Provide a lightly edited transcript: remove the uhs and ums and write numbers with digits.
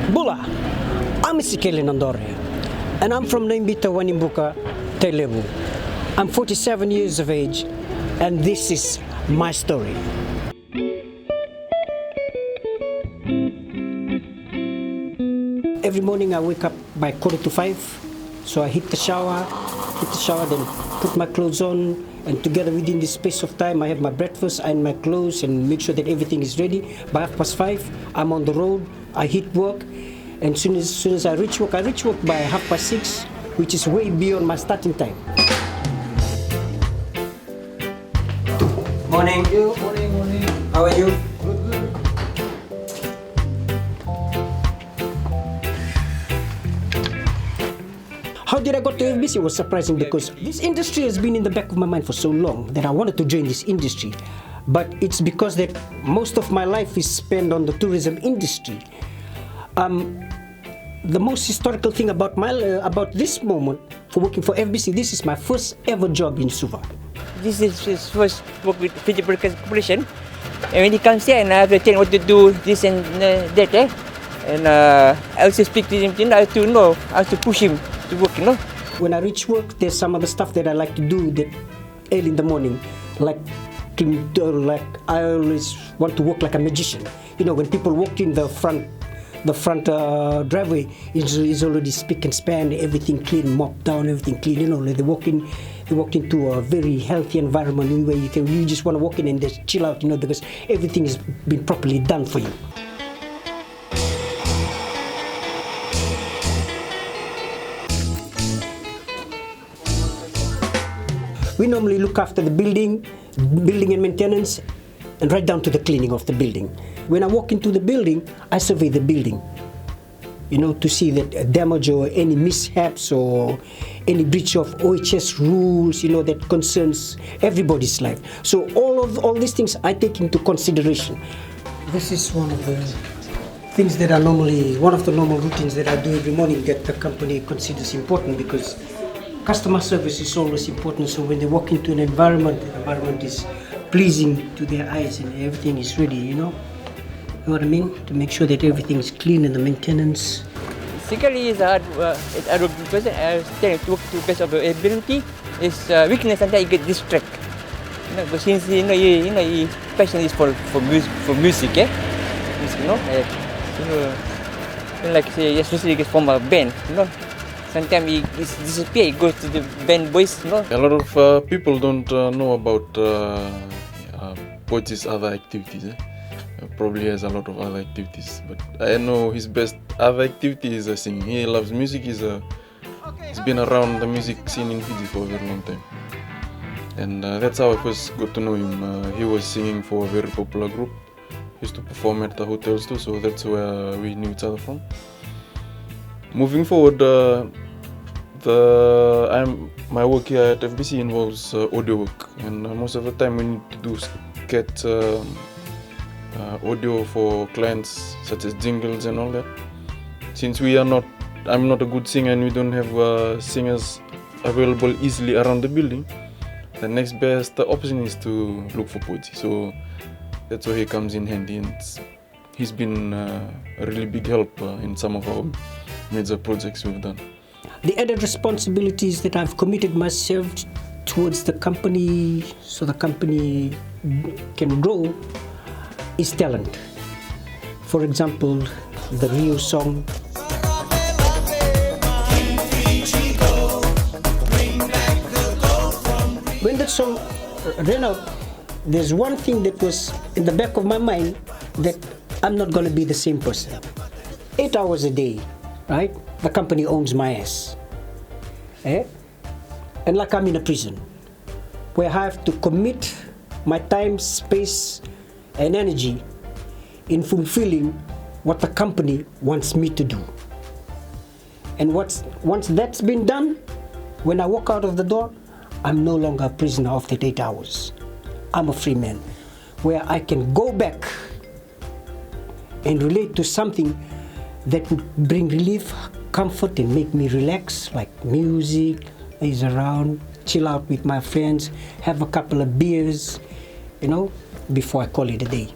Bula, I'm Ezekiel in Nadore, and I'm from Naimbita, Wanimbuka, Telebu. I'm 47 years of age, and this is my story. Every morning I wake up by 4:45, so I hit the shower, then put my clothes on, and together within this space of time I have my breakfast and my clothes and make sure that everything is ready. By 5:30, I'm on the road, I hit work, and soon as I reach work by 6:30, which is way beyond my starting time. Morning. Morning. How are you? Good. How did I got to FBC? It was surprising because this industry has been in the back of my mind for so long that I wanted to join this industry. But it's because that most of my life is spent on the tourism industry. The most historical thing about this moment for working for FBC, this is my first ever job in Suva. This is his first work with Fiji Corporation. And when he comes here, and I have to tell him what to do, this and that, And I also speak to him, I have to know, I have to push him to work, When I reach work, there's some other stuff that I like to do that early in the morning, like I always want to work like a magician. When people walk in the front driveway is already spick and span, everything clean, mopped down, everything clean. Like they walk into a very healthy environment where you just want to walk in and just chill out, because everything has been properly done for you. We normally look after the building and maintenance, and right down to the cleaning of the building. When I walk into the building, I survey the building, to see that damage or any mishaps or any breach of OHS rules, that concerns everybody's life. So all these things I take into consideration. This is one of the things that one of the normal routines that I do every morning that the company considers important, because customer service is always important. So when they walk into an environment, the environment is pleasing to their eyes and everything is ready, You know what I mean? To make sure that everything is clean and the maintenance. Secretly, is a hard working person. I tend to work to best of the ability. His weakness, sometimes he get distracted. But since his passion is for music, like say, especially he form a band, Sometimes he disappear, he goes to the band boys, A lot of people don't know about Pojee's other activities. Probably has a lot of other activities, but I know his best other activity is singing. He loves music. He's been around the music scene in Fiji for a very long time, and that's how I first got to know him. He was singing for a very popular group. He used to perform at the hotels too, so that's where we knew each other from. Moving forward, my work here at FBC involves audio work, and most of the time we need to get audio for clients such as jingles and all that. Since I'm not a good singer and we don't have singers available easily around the building, the next best option is to look for Pojee. So that's where he comes in handy, and he's been a really big help in some of our major projects we've done. The added responsibilities that I've committed myself towards the company so the company can grow is talent. For example, the Rio song. When that song ran out, there's one thing that was in the back of my mind, that I'm not going to be the same person. 8 hours a day, right? The company owns my ass. And like I'm in a prison, where I have to commit my time, space, and energy in fulfilling what the company wants me to do. And once that's been done, when I walk out of the door, I'm no longer a prisoner of that 8 hours. I'm a free man, where I can go back and relate to something that would bring relief, comfort, and make me relax, like music, is around, chill out with my friends, have a couple of beers, before I call it a day.